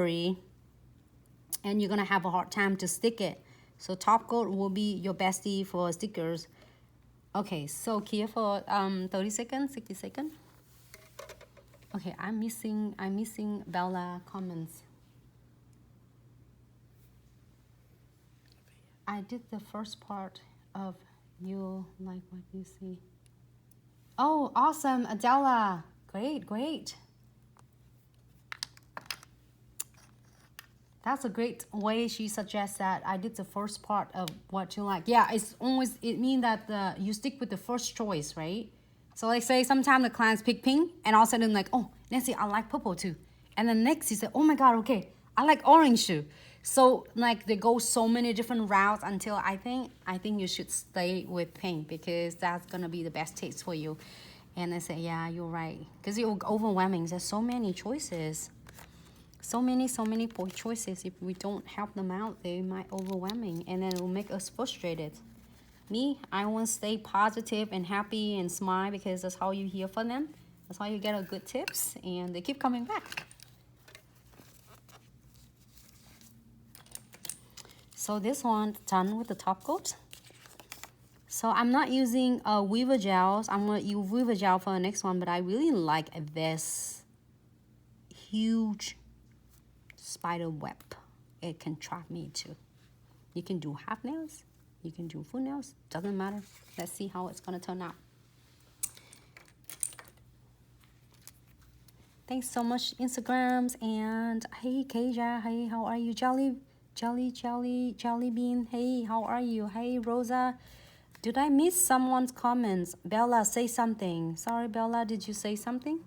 slippery and you're gonna have a hard time to stick it. So top coat will be your bestie for stickers. Okay, so here for 30 seconds, 60 seconds. Okay, I'm missing Bella comments. I did the first part of you like what you see. Oh, awesome, Adela. Great. That's a great way she suggests that I did the first part of what you like. Yeah, it means that you stick with the first choice, right? So like say sometimes the clients pick pink and all of a sudden like, oh, Nancy, I like purple too. And then next he said, oh my God, okay, I like orange too. So like they go so many different routes until I think you should stay with pink because that's gonna be the best taste for you. And I say, yeah, you're right. Because it's overwhelming. There's so many choices. So many choices. If we don't help them out, they might overwhelming and then it will make us frustrated. Me, I want to stay positive and happy and smile because that's how you hear from them. That's how you get a good tips and they keep coming back. So this one done with the top coat. So I'm not using weaver gels. I'm going to use weaver gel for the next one, but I really like this huge spider web. It can trap me too. You can do half nails. You can do full nails. Doesn't matter. Let's see how it's going to turn out. Thanks so much, Instagrams. And hey, Keja. Hey, how are you? Jelly Bean. Hey, how are you? Hey, Rosa. Did I miss someone's comments? Bella, say something. Sorry, Bella, did you say something?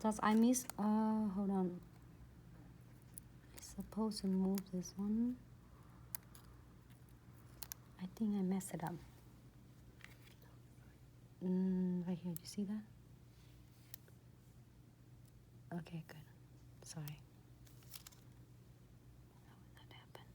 Does I miss? Hold on. I'm supposed to move this one. I think I messed it up. Right here, you see that? Okay, good. Sorry. How did that happen?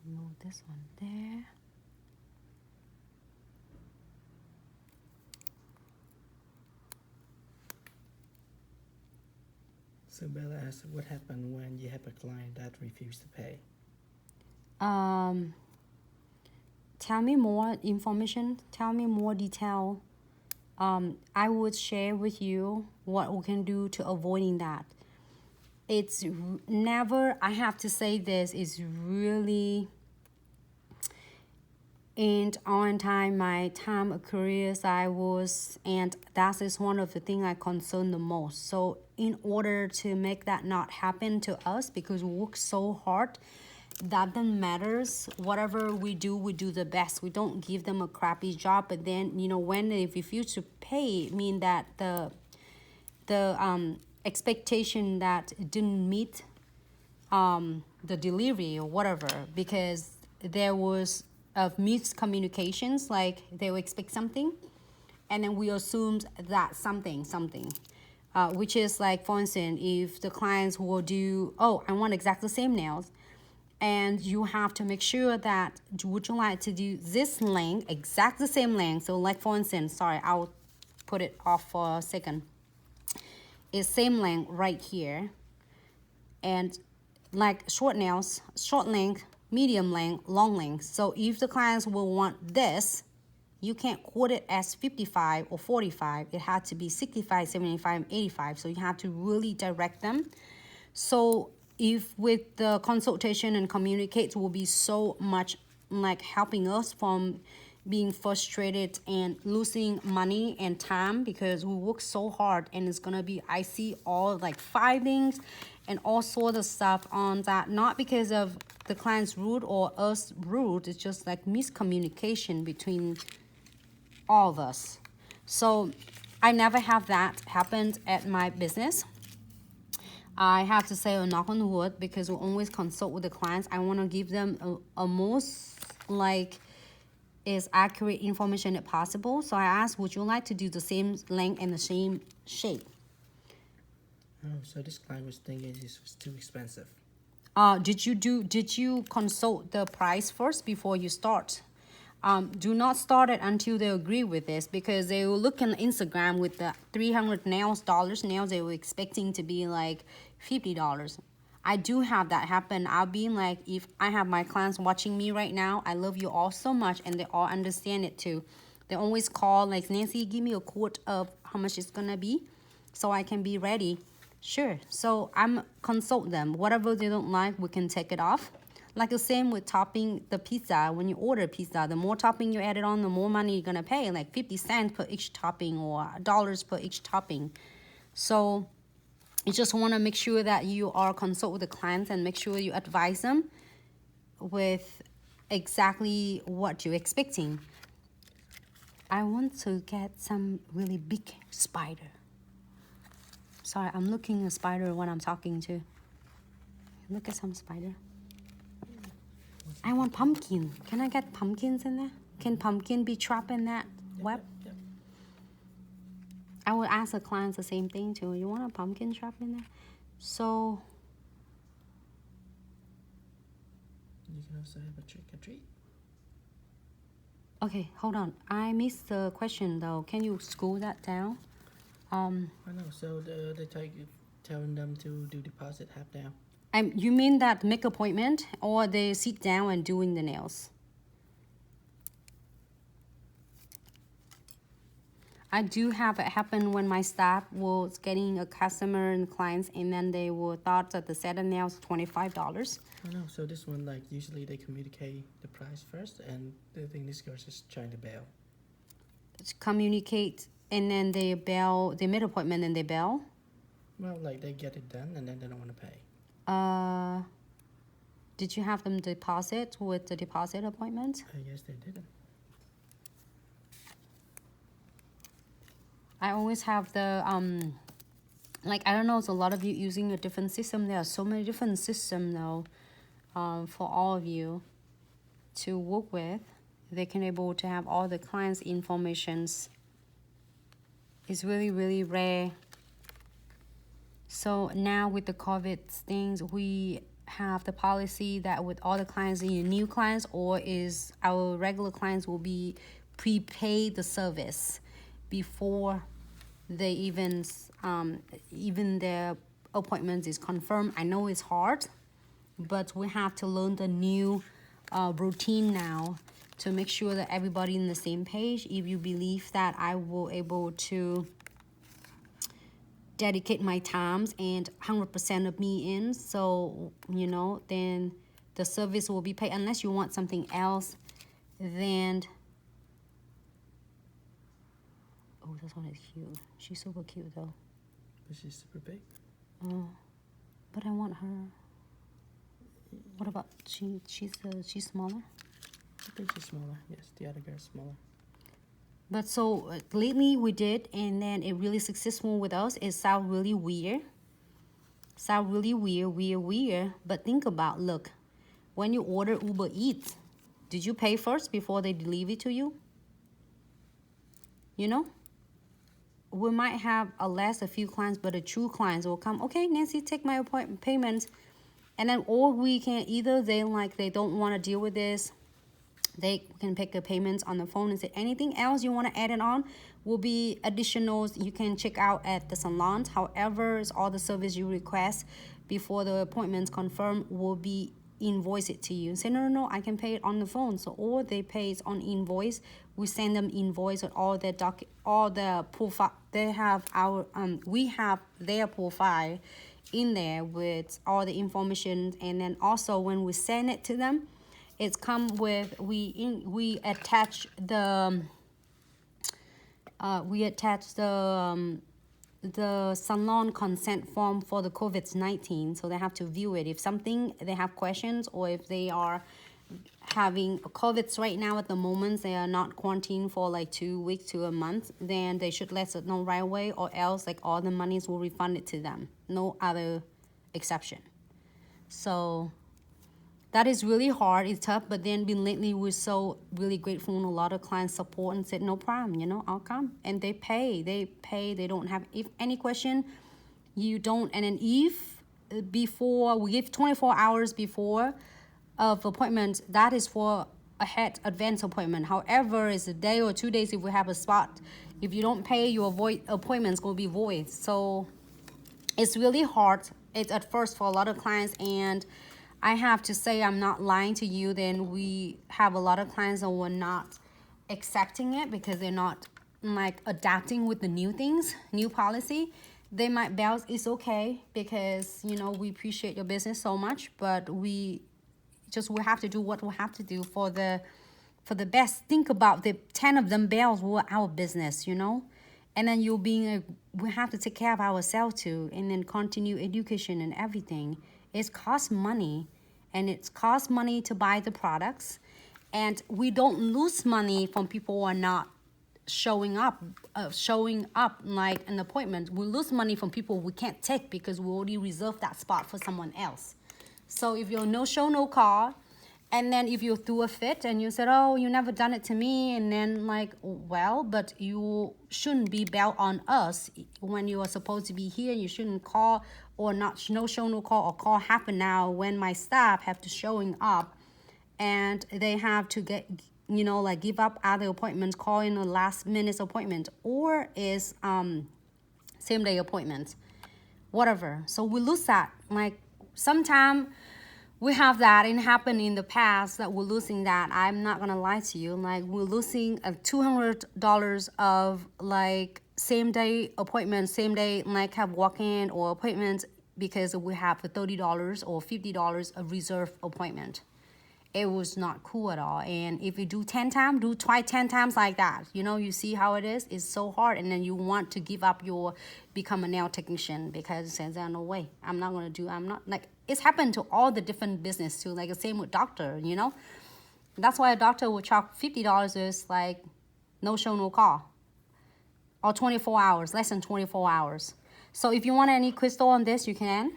Move this one there. So Bella asked, what happened when you have a client that refused to pay? Tell me more information. Tell me more detail. I would share with you what we can do to avoiding that. It's never, I have to say this, is really and on time my time of careers I was, and that is one of the things I concern the most. So in order to make that not happen to us, because we work so hard, that then matters. Whatever we do the best. We don't give them a crappy job, but then when they refuse to pay, it mean that the expectation that didn't meet the delivery or whatever, because there was of miscommunications, like they will expect something and then we assumed that something which is like, for instance, if the clients will do, oh, I want exactly the same nails, and you have to make sure that, would you like to do this length, exactly the same length? So like, for instance, sorry, I'll put it off for a second. It's same length right here, and like short nails, short length, medium length, long length. So if the clients will want this, you can't quote it as 55 or 45. It had to be 65, 75, 85. So you have to really direct them. So if with the consultation and communicate will be so much like helping us from being frustrated and losing money and time, because we work so hard, and it's gonna be, I see all like filings and all sorts of stuff on that, not because of the client's rude or us rude, it's just like miscommunication between all of us. So I never have that happened at my business. I have to say a knock on wood, because we always consult with the clients. I want to give them a most like is accurate information as possible. So I asked, would you like to do the same length and the same shape? Oh, so this client was thinking this was too expensive. Did you consult the price first before you start? Do not start it until they agree with this, because they will look on Instagram with the $300 nails they were expecting to be like $50. I do have that happen. I'll be like, if I have my clients watching me right now, I love you all so much, and they all understand it too. They always call like, Nancy, give me a quote of how much it's gonna be so I can be ready. Sure. So I'm consult them. Whatever they don't like, we can take it off. Like the same with topping the pizza. When you order pizza, the more topping you add it on, the more money you're gonna pay, like 50 cents per each topping or dollars per each topping. So you just want to make sure that you are consult with the clients and make sure you advise them with exactly what you're expecting. I want to get some really big spider. Sorry, I'm looking at a spider when I'm talking to. Look at some spider. I want pumpkin. Can I get pumpkins in there? Can pumpkin be trapped in that web? Yep. I would ask the clients the same thing too. You want a pumpkin trap in there? So You can also have a trick or treat. okay, hold on. I missed the question though. Can you scroll that down? I know. So they telling them to do deposit half down. You mean that make appointment, or they sit down and doing the nails? I do have it happen when my staff was getting a customer and clients, and then they were thought that the set of nails $25. I know. So this one, like, usually they communicate the price first, and I think this girl's just trying to bail. Communicate, and then they bail. They made appointment and they bail. Well, like, they get it done, and then they don't want to pay. Did you have them deposit with the deposit appointment? I guess they didn't. I always have the like, I don't know, it's a lot of you using a different system. There are so many different systems now for all of you to work with. They can able to have all the clients' informations. It's really, really rare. So now with the COVID things, we have the policy that with all the clients, either new clients or is our regular clients will be prepay the service before they even their appointments is confirmed. I know it's hard, but we have to learn the new routine now to make sure that everybody in the same page. If you believe that I will able to dedicate my times and 100% of me in, so you know, then the service will be paid. Unless you want something else, then oh, this one is cute. She's super cute though. But she's super big. Oh, but I want her. What about she's smaller? I think she's smaller. Yes, the other girl's smaller. But so lately we did, and then it really successful with us. It sound really weird. Sound really weird. But think about, look, when you order Uber Eats, did you pay first before they deliver it to you? You know? We might have a few clients, but the true clients will come, okay, Nancy, take my appointment payment. And then, or we can either they don't want to deal with this. They can pick the payments on the phone and say anything else you want to add it on will be additionals you can check out at the salons. However, it's all the service you request before the appointment's confirmed will be invoiced to you. Say no, I can pay it on the phone. So or they pay it on invoice. We send them invoice with all the profile. They have our we have their profile in there with all the information, and then also when we send it to them, it's come with we attach the salon consent form for the COVID-19, so they have to view it. If something they have questions, or if they are having COVID right now at the moment, they are not quarantined for like 2 weeks to a month, then they should let us know right away, or else like all the monies will refund it to them. No other exception. So that is really hard. It's tough, but then lately we're so really grateful, and a lot of clients support and said no problem, I'll come, and they pay. They don't have, if any question, you don't, and then if before we give 24 hours before of appointment, that is for ahead advance appointment. However, it's a day or 2 days if we have a spot. If you don't pay, your appointment's going to be void. So it's really hard. It's at first for a lot of clients, and I have to say, I'm not lying to you. Then we have a lot of clients that were not accepting it because they're not like adapting with the new things, new policy. They might bounce. It's okay because, you know, we appreciate your business so much, but we have to do what we have to do for the best. Think about the 10 of them bells were our business, you know, and then we have to take care of ourselves too, and then continue education and everything. It costs money, and it costs money to buy the products, and we don't lose money from people who are not showing up like an appointment. We lose money from people we can't take because we already reserved that spot for someone else. So if you're no show, no call, and then if you threw a fit and you said, oh, you never done it to me, and then like, well, but you shouldn't be bailed on us when you are supposed to be here. You shouldn't call or not, no show, no call, or call half an hour when my staff have to showing up and they have to get, you know, like give up other appointments, call in a last minute appointment, or is same day appointment, whatever. So we lose that. Like sometimes we have that, and happened in the past that we're losing that. I'm not gonna lie to you. Like we're losing $200 of like same day appointment, same day like have walk-in or appointments because we have a $30 or $50 of reserve appointment. It was not cool at all. And if you do 10 times, try 10 times like that. You know, you see how it is? It's so hard. And then you want to give up become a nail technician because it says, no way, I'm not like, it's happened to all the different business too. Like the same with doctor, you know? That's why a doctor will charge $50 is like no show, no call. Or 24 hours, less than 24 hours. So if you want any crystal on this, you can.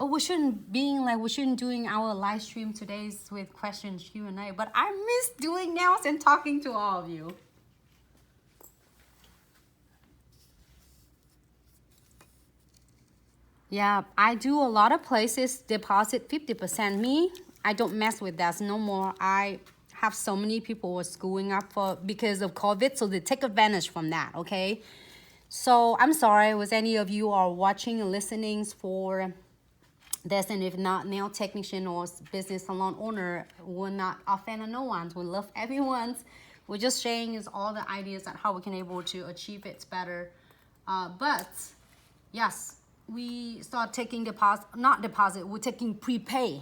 Oh, we shouldn't doing our live stream today with questions Q&A, but I miss doing nails and talking to all of you. Yeah, I do a lot of places deposit 50%. Me, I don't mess with that no more. I have so many people who are screwing up because of COVID, so they take advantage from that, okay? So I'm sorry, was any of you are watching and listening for this, and if not, nail technician or business salon owner, we're not offending no one. We love everyone's. We're just sharing is all the ideas on how we can able to achieve it better. But yes, we start taking we're taking prepay.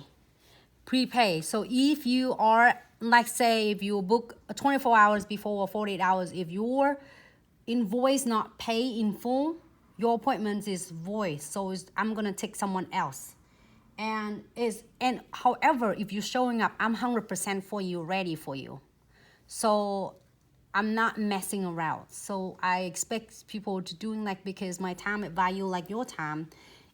So if you are, like say, if you book 24 hours before or 48 hours, if your invoice not pay in full, your appointment is void. So I'm gonna take someone else. And however, if you're showing up, I'm 100% for you, ready for you. So I'm not messing around. So I expect people to doing like, because my time at value like your time.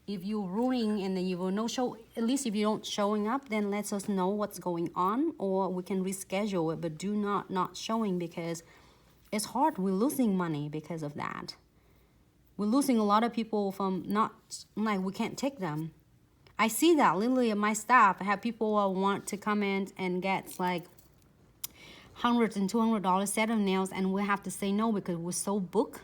If you're ruining and then you will no show, at least if you don't showing up, then let us know what's going on, or we can reschedule it. But do not showing, because it's hard. We're losing money because of that. We're losing a lot of people from not, like, we can't take them. I see that literally in my staff. I have people who want to come in and get like $100 and $200 set of nails, and we have to say no because we're so booked.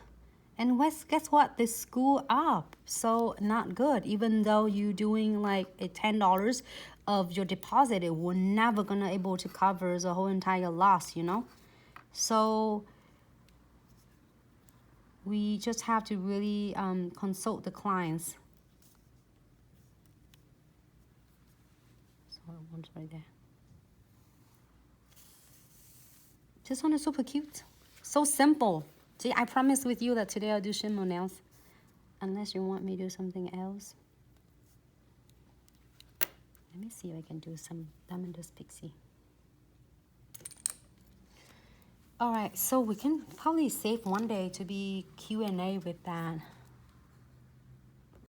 And guess what? They screw up. So not good. Even though you're doing like a $10 of your deposit, it we're never gonna able to cover the whole entire loss, you know? So we just have to really consult the clients. One's right there. This one is super cute. So simple. See, I promise with you that today I'll do shimmer nails. Unless you want me to do something else. Let me see if I can do some Diamond Dust Pixie. Alright, so we can probably save one day to be Q&A with that.